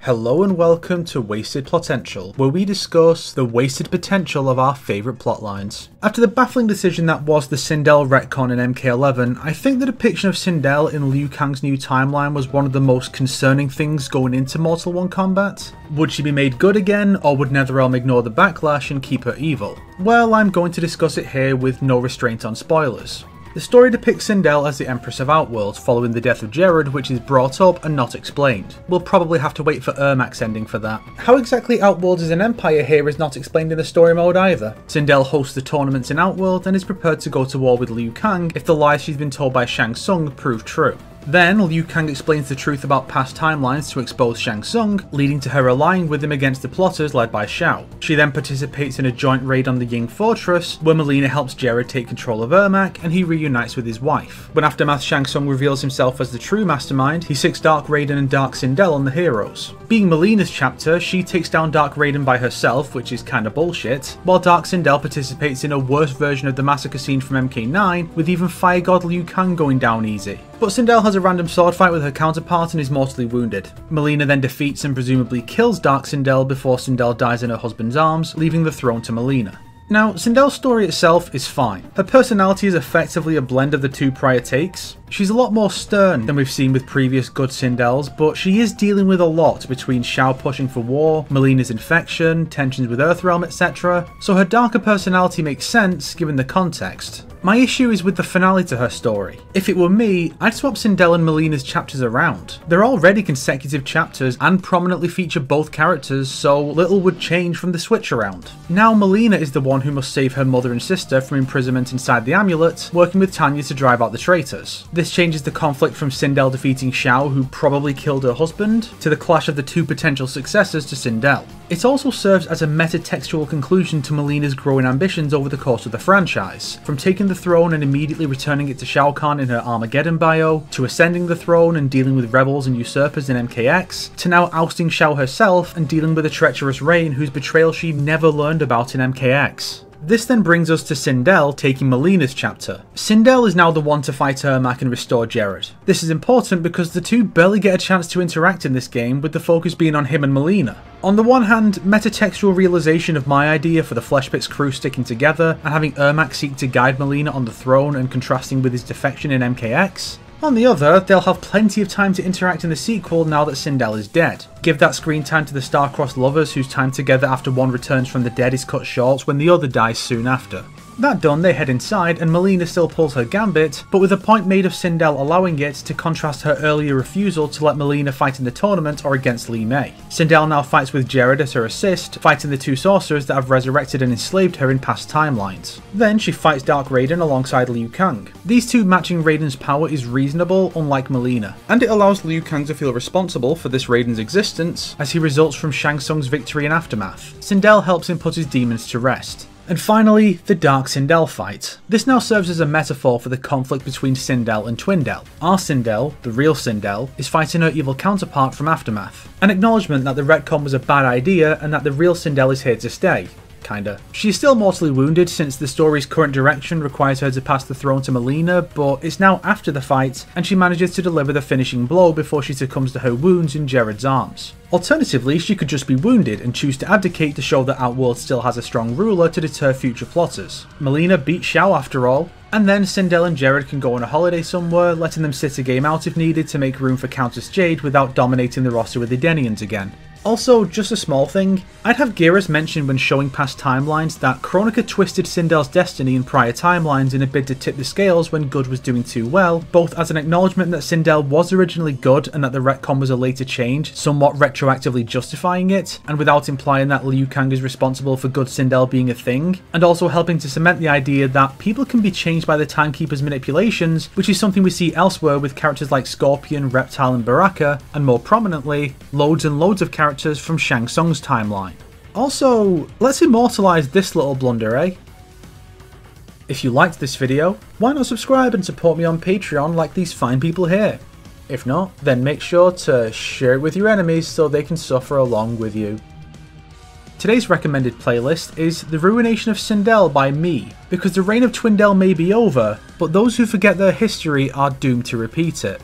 Hello and welcome to Wasted Plotential, where we discuss the wasted potential of our favourite plotlines. After the baffling decision that was the Sindel retcon in MK11, I think the depiction of Sindel in Liu Kang's new timeline was one of the most concerning things going into Mortal 1 Kombat. Would she be made good again, or would NetherRealm ignore the backlash and keep her evil? Well, I'm going to discuss it here with no restraint on spoilers. The story depicts Sindel as the Empress of Outworld following the death of Jared, which is brought up and not explained. We'll probably have to wait for Ermac's ending for that. How exactly Outworld is an empire here is not explained in the story mode either. Sindel hosts the tournaments in Outworld and is prepared to go to war with Liu Kang if the lies she's been told by Shang Tsung prove true. Then, Liu Kang explains the truth about past timelines to expose Shang Tsung, leading to her allying with him against the plotters led by Shao. She then participates in a joint raid on the Ying Fortress, where Mileena helps Jared take control of Ermac and he reunites with his wife. When Aftermath Shang Tsung reveals himself as the true mastermind, he sics Dark Raiden and Dark Sindel on the heroes. Being Mileena's chapter, she takes down Dark Raiden by herself, which is kinda bullshit, while Dark Sindel participates in a worse version of the massacre scene from MK9, with even Fire God Liu Kang going down easy. But Sindel has a random sword fight with her counterpart and is mortally wounded. Mileena then defeats and presumably kills Dark Sindel before Sindel dies in her husband's arms, leaving the throne to Mileena. Now, Sindel's story itself is fine. Her personality is effectively a blend of the two prior takes. She's a lot more stern than we've seen with previous good Sindels, but she is dealing with a lot between Shao pushing for war, Mileena's infection, tensions with Earthrealm, etc. So her darker personality makes sense given the context. My issue is with the finale to her story. If it were me, I'd swap Sindel and Mileena's chapters around. They're already consecutive chapters and prominently feature both characters, so little would change from the switch around. Now Mileena is the one who must save her mother and sister from imprisonment inside the amulet, working with Tanya to drive out the traitors. This changes the conflict from Sindel defeating Shao, who probably killed her husband, to the clash of the two potential successors to Sindel. It also serves as a metatextual conclusion to Mileena's growing ambitions over the course of the franchise, from taking the throne and immediately returning it to Shao Kahn in her Armageddon bio, to ascending the throne and dealing with rebels and usurpers in MKX, to now ousting Shao herself and dealing with a treacherous Rain whose betrayal she never learned about in MKX. This then brings us to Sindel taking Mileena's chapter. Sindel is now the one to fight Ermac and restore Jared. This is important because the two barely get a chance to interact in this game, with the focus being on him and Mileena. On the one hand, metatextual realization of my idea for the Fleshpits crew sticking together and having Ermac seek to guide Mileena on the throne and contrasting with his defection in MKX. On the other, they'll have plenty of time to interact in the sequel now that Sindel is dead. Give that screen time to the star-crossed lovers whose time together after one returns from the dead is cut short when the other dies soon after. That done, they head inside and Mileena still pulls her gambit, but with a point made of Sindel allowing it to contrast her earlier refusal to let Mileena fight in the tournament or against Li Mei. Sindel now fights with Jared as her assist, fighting the two sorcerers that have resurrected and enslaved her in past timelines. Then she fights Dark Raiden alongside Liu Kang. These two matching Raiden's power is reasonable, unlike Mileena, and it allows Liu Kang to feel responsible for this Raiden's existence as he results from Shang Tsung's victory in Aftermath. Sindel helps him put his demons to rest. And finally, the Dark Sindel fight. This now serves as a metaphor for the conflict between Sindel and Twindel. Our Sindel, the real Sindel, is fighting her evil counterpart from Aftermath. An acknowledgement that the retcon was a bad idea and that the real Sindel is here to stay. Kinda. She is still mortally wounded since the story's current direction requires her to pass the throne to Mileena, but it's now after the fight and she manages to deliver the finishing blow before she succumbs to her wounds in Jared's arms. Alternatively, she could just be wounded and choose to abdicate to show that Outworld still has a strong ruler to deter future plotters. Mileena beat Shao after all, and then Sindel and Jared can go on a holiday somewhere, letting them sit a game out if needed to make room for Countess Jade without dominating the roster with the Denians again. Also, just a small thing, I'd have Geras mention when showing past timelines that Kronika twisted Sindel's destiny in prior timelines in a bid to tip the scales when good was doing too well, both as an acknowledgement that Sindel was originally good and that the retcon was a later change, somewhat retroactively justifying it, and without implying that Liu Kang is responsible for good Sindel being a thing, and also helping to cement the idea that people can be changed by the Timekeeper's manipulations, which is something we see elsewhere with characters like Scorpion, Reptile and Baraka, and more prominently, loads and loads of characters from Shang Tsung's timeline. Also, let's immortalise this little blunder, eh? If you liked this video, why not subscribe and support me on Patreon like these fine people here? If not, then make sure to share it with your enemies so they can suffer along with you. Today's recommended playlist is The Ruination of Sindel by me, because the reign of Twindel may be over, but those who forget their history are doomed to repeat it.